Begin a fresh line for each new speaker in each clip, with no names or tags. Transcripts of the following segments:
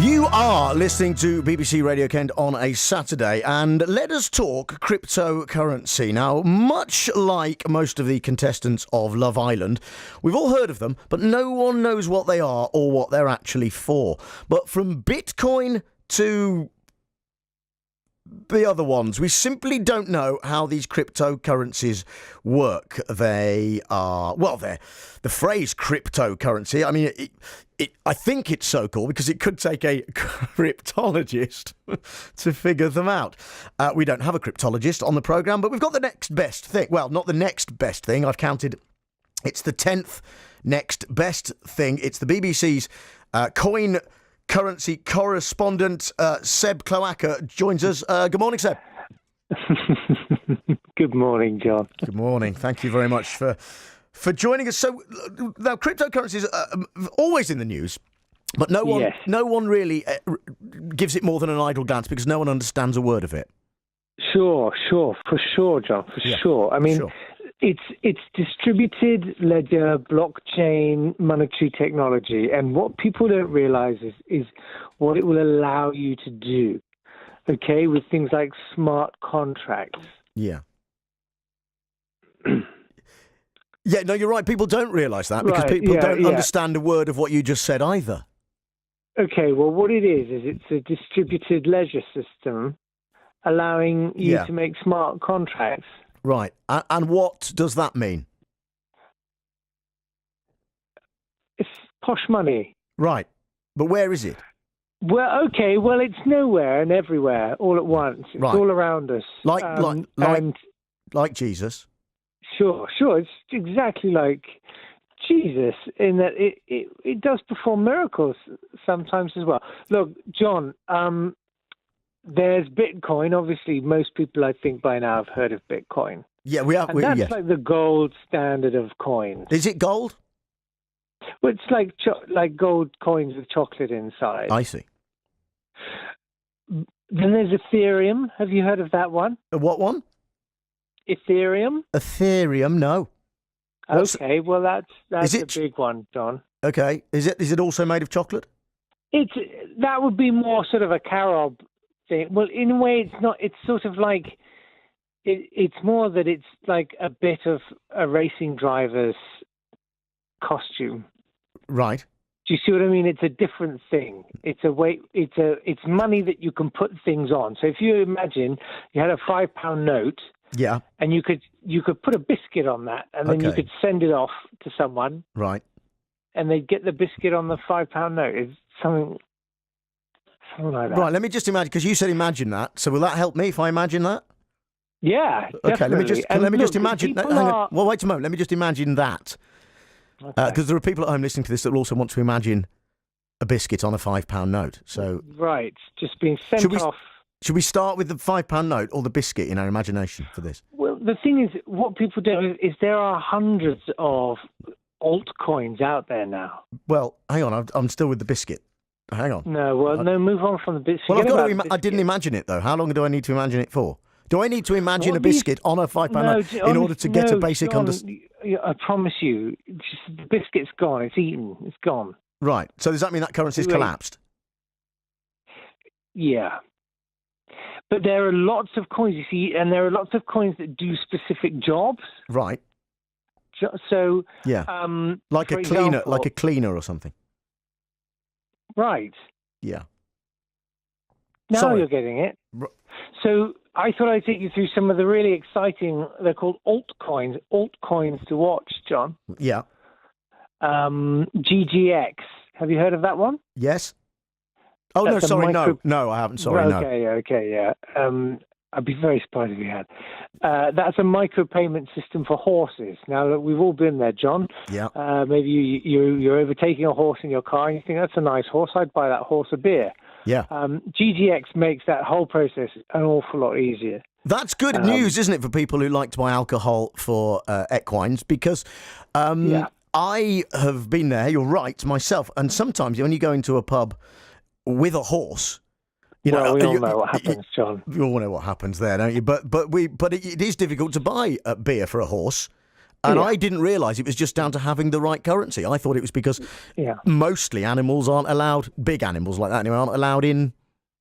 You are listening to BBC Radio Kent on a Saturday, and let us talk cryptocurrency. Now, much like most of the contestants of Love Island, we've all heard of them, but no one knows what they are or what they're actually for. But from Bitcoin to the other ones, we simply don't know how these cryptocurrencies work. They are, well, they're the phrase cryptocurrency. I mean, I think it's so cool because it could take a cryptologist to figure them out. We don't have a cryptologist on the programme, but we've got the next best thing. Well, not the next best thing. I've counted. It's the 10th next best thing. It's the BBC's coin currency correspondent, Seb Cloaca, joins us. Good morning, Seb.
Good morning, John.
Good morning. Thank you very much for joining us. So now, cryptocurrencies are always in the news, but no one really gives it more than an idle glance because no one understands a word of it.
Sure, for sure, John, for sure. I mean, it's distributed ledger, blockchain, monetary technology, and what people don't realize is what it will allow you to do. Okay, with things like smart contracts.
Yeah. Yeah, no, you're right. People don't realise that because people don't understand a word of what you just said either.
Okay, well, what it is it's a distributed ledger system allowing you to make smart contracts.
Right. And what does that mean?
It's posh money. Right.
But where is it?
Well, okay. Well, it's nowhere and everywhere all at once. It's all around us.
Like Jesus.
Sure. It's exactly like Jesus in that it does perform miracles sometimes as well. Look, John, there's Bitcoin. Obviously, most people, I think, by now have heard of Bitcoin.
Yeah, we are.
And that's like the gold standard of coins.
Is it gold?
Well, it's like gold coins with chocolate inside.
I see.
Then there's Ethereum. Have you heard of that one?
What one?
Ethereum.
Ethereum, no.
Okay, well that's a big one, John.
Okay, is it also made of chocolate?
That would be more sort of a carob thing. Well, in a way, it's not. It's sort of like it's more that it's like a bit of a racing driver's costume.
Right.
Do you see what I mean? It's a different thing. It's money that you can put things on. So if you imagine you had a £5 note.
Yeah.
And you could put a biscuit on that, and then you could send it off to someone.
Right.
And they'd get the biscuit on the £5 note. It's something like that.
Right. Let me just imagine, because you said imagine that. So will that help me if I imagine that?
Yeah.
Okay.
Definitely.
Let me just imagine. Hang on. Well, wait a moment. Let me just imagine that. Because there are people at home listening to this that will also want to imagine a biscuit on a £5 note. So.
Right. Just being sent off.
Should we start with the £5 note or the biscuit in our imagination for this?
Well, the thing is, what people do is there are hundreds of altcoins out there now.
Well, hang on, I'm still with the biscuit. Hang on.
No, move on from the biscuit.
Well, I didn't imagine it, though. How long do I need to imagine it for? Do I need to imagine a biscuit on a £5 note in order to get a basic understanding?
I promise you, the biscuit's gone. It's eaten. It's gone.
Right. So does that mean that currency's collapsed?
Yeah. But there are lots of coins, you see, and there are lots of coins that do specific jobs.
Right.
So,
like a cleaner or something.
Right.
Yeah.
Now you're getting it. So I thought I'd take you through some of the really exciting. They're called altcoins. Altcoins to watch, John.
Yeah.
GGX. Have you heard of that one?
Yes. Oh, no, sorry, no, I haven't, sorry, no.
Okay, yeah. I'd be very surprised if you had. That's a micropayment system for horses. Now, look, we've all been there, John.
Yeah.
Maybe you're overtaking a horse in your car and you think, that's a nice horse, I'd buy that horse a beer.
Yeah.
GGX makes that whole process an awful lot easier.
That's good news, isn't it, for people who like to buy alcohol for equines, because I have been there, you're right, myself, and sometimes when you go into a pub with a horse, we all
know what happens, John.
You all know what happens there, don't you? But it is difficult to buy beer for a horse. And I didn't realise it was just down to having the right currency. I thought it was because mostly animals aren't allowed, big animals like that anyway, aren't allowed in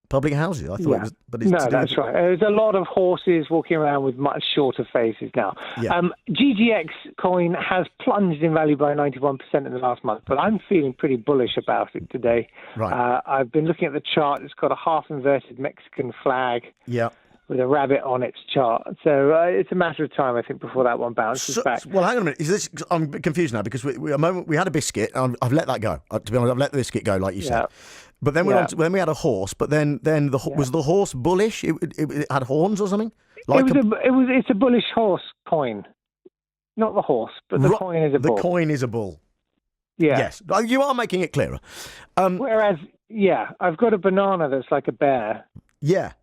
public houses. I thought it was, but it's
no, that's right. There's a lot of horses walking around with much shorter faces now.
Yeah.
GGX coin has plunged in value by 91% in the last month, but I'm feeling pretty bullish about it today.
Right.
I've been looking at the chart. It's got a half-inverted Mexican flag.
Yeah.
With a rabbit on its chart. So it's a matter of time, I think, before that one bounces back.
Well, hang on a minute. Is this? I'm confused now because we had a biscuit. And I've let that go. To be honest, I've let the biscuit go, like you said. But then we had a horse. But then was the horse bullish? It had horns or something?
It's a bullish horse coin, not the horse, but the coin is a bull.
The coin is a bull.
Yeah.
Yes, you are making it clearer.
Whereas, I've got a banana that's like a bear.
Yeah.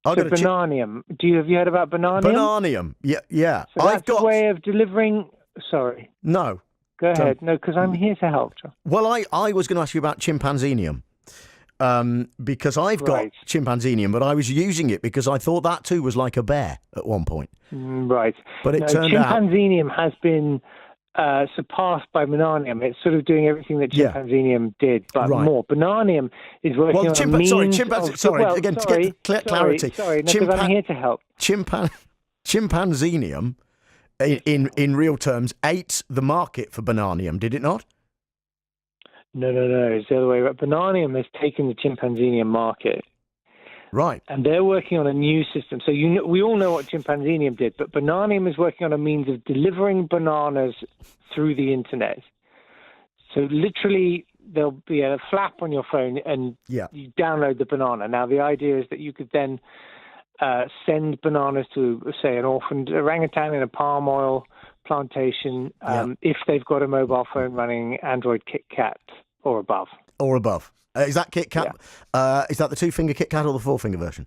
So bananium. Have you heard about bananium?
Bananium. Yeah.
So that's a way of delivering. Sorry.
No.
Go ahead. No, because I'm here to help, John.
Well, I was going to ask you about chimpanzenium. Because I've got chimpanzenium, but I was using it because I thought that too was like a bear at one point.
Right.
But it turned out
chimpanzenium has been surpassed by bananium. It's sort of doing everything that chimpanzenium did, but more. Bananium is working on a means
clarity.
Sorry, because I'm here to help.
Chimpanzenium, in real terms, ate the market for bananium, did it not?
No. It's the other way around. Bananium has taken the chimpanzenium market.
Right.
And they're working on a new system. So we all know what chimpanzenium did, but bananium is working on a means of delivering bananas through the internet. So literally, there'll be a flap on your phone and you download the banana. Now, the idea is that you could then send bananas to, say, an orphaned orangutan in a palm oil plantation if they've got a mobile phone running Android KitKat or above.
Is that Kit Kat? Is that the 2-finger Kit Kat or the 4-finger version?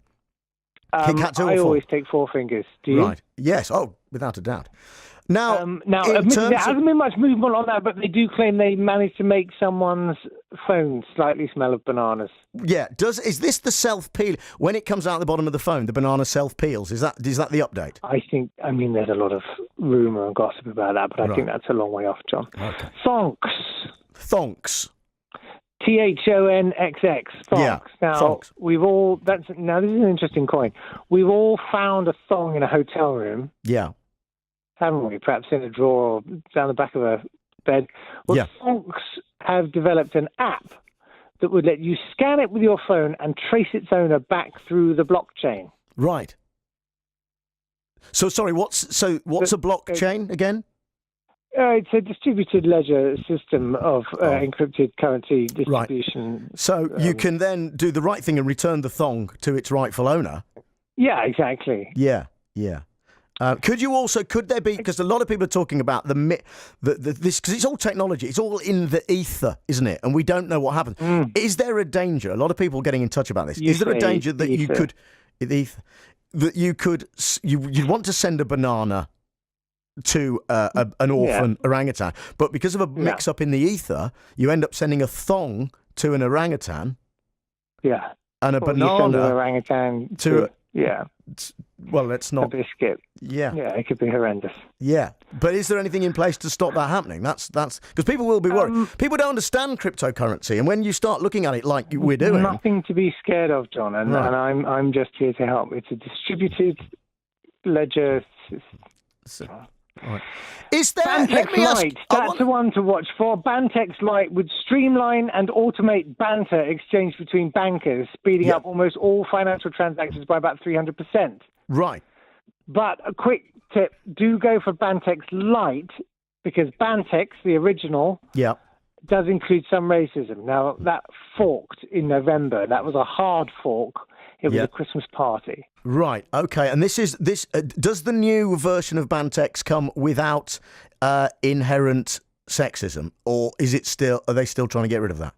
Kit Kat 2 or 4? I always take 4 fingers. Do you?
Right. Yes. Oh, without a doubt. Now,
admittedly, there hasn't been much movement on that, but they do claim they managed to make someone's phone slightly smell of bananas.
Yeah. Is this the self-peel? When it comes out the bottom of the phone, the banana self-peels. Is that the update?
I mean, there's a lot of rumour and gossip about that, but I think that's a long way off, John.
Okay.
Thonks. THONXX. Thonks.
Yeah.
Now,
thonks.
This is an interesting coin. We've all found a thong in a hotel room.
Yeah.
Haven't we? Perhaps in a drawer or down the back of a bed. Well, Thonks have developed an app that would let you scan it with your phone and trace its owner back through the blockchain.
Right. So, sorry, what's a blockchain again?
It's a distributed ledger system of encrypted currency distribution.
Right. So you can then do the right thing and return the thong to its rightful owner.
Yeah, exactly.
Yeah. Could there be, because a lot of people are talking about this, because it's all technology, it's all in the ether, isn't it? And we don't know what happens. Is there a danger? A lot of people are getting in touch about this. Is there a danger that you'd want to send a banana to an orphan orangutan, but because of a mix-up in the ether, you end up sending a thong to an orangutan.
Yeah.
And a banana
you send an orangutan to
well, let's not.
A biscuit.
Yeah.
Yeah, it could be horrendous.
Yeah. But is there anything in place to stop that happening? That's because people will be worried. People don't understand cryptocurrency, and when you start looking at it like we're doing,
nothing to be scared of, John. And I'm just here to help. It's a distributed ledger.
Right. Is there?
Bantex Lite. That's the one to watch for. Bantex Lite would streamline and automate banter exchange between bankers, speeding up almost all financial transactions by about 300%.
Right.
But a quick tip: do go for Bantex Lite because Bantex, the original, does include some racism. Now that forked in November. That was a hard fork. It was a Christmas party.
Right. Okay. And this does the new version of Bantex come without inherent sexism, or is it still? Are they still trying to get rid of that?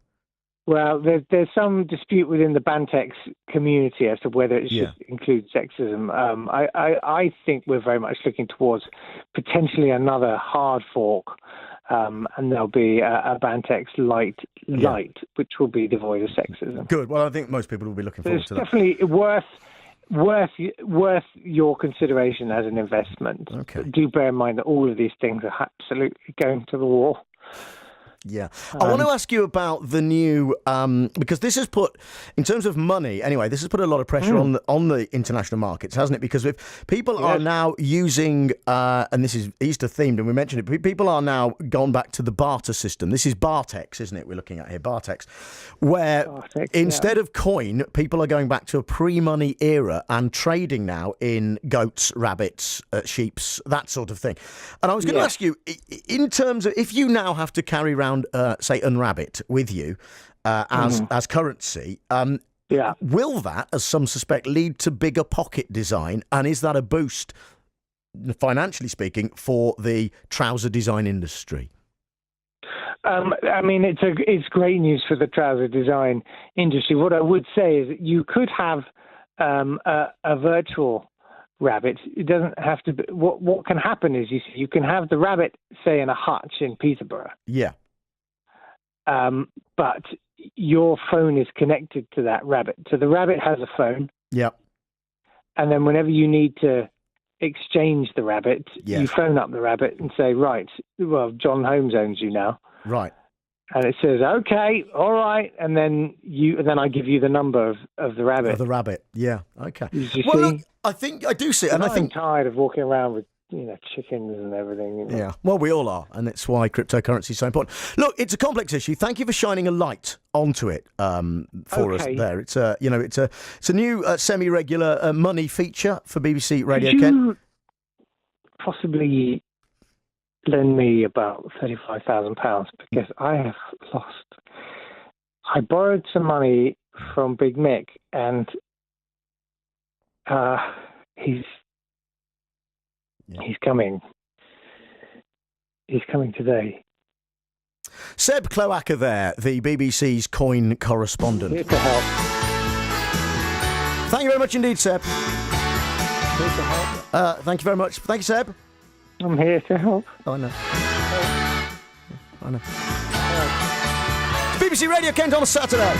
Well, there's some dispute within the Bantex community as to whether it should include sexism. I think we're very much looking towards potentially another hard fork. And there'll be a Bantex Lite, which will be devoid of sexism.
Good. Well, I think most people will be looking forward to that.
It's definitely worth worth your consideration as an investment.
Okay.
But do bear in mind that all of these things are absolutely going to the wall.
Yeah. I want to ask you about the new, because this has put, in terms of money, anyway, this has put a lot of pressure on the international markets, hasn't it? Because if people are now using, and this is Easter themed, and we mentioned it, people are now gone back to the barter system. This is Bartex, isn't it? We're looking at here, Bartex, where instead of coin, people are going back to a pre-money era and trading now in goats, rabbits, sheeps, that sort of thing. And I was going to ask you, in terms of, if you now have to carry around say Unrabbit with you as currency, will that, as some suspect, lead to bigger pocket design, and is that a boost, financially speaking, for the trouser design industry?
I mean, it's great news for the trouser design industry. What I would say is that you could have a virtual rabbit. It doesn't have to be. What can happen is you can have the rabbit, say, in a hutch in Peterborough.
Yeah.
But your phone is connected to that rabbit. So the rabbit has a phone.
Yeah.
And then whenever you need to exchange the rabbit, you phone up the rabbit and say, right, well, Jon Holmes owns you now.
Right.
And it says, okay, all right. And then I give you the number of the rabbit.
Of the rabbit. Yeah. Okay.
You
well,
see?
look, I think I do see it. And
I'm tired of walking around with chickens and everything.
Yeah, well, we all are, and it's why cryptocurrency is so important. Look, it's a complex issue. Thank you for shining a light onto it for us there. It's a new semi-regular money feature for BBC Radio
Could
Kent.
you possibly lend me about £35,000 because I have lost. I borrowed some money from Big Mick, and he's coming. He's coming today.
Seb Cloaca there, the BBC's coin correspondent.
Here to help.
Thank you very much indeed, Seb.
Here to help.
Thank you very much. Thank you, Seb.
I'm here to help.
Oh, I know. I know. It's BBC Radio Kent on a Saturday.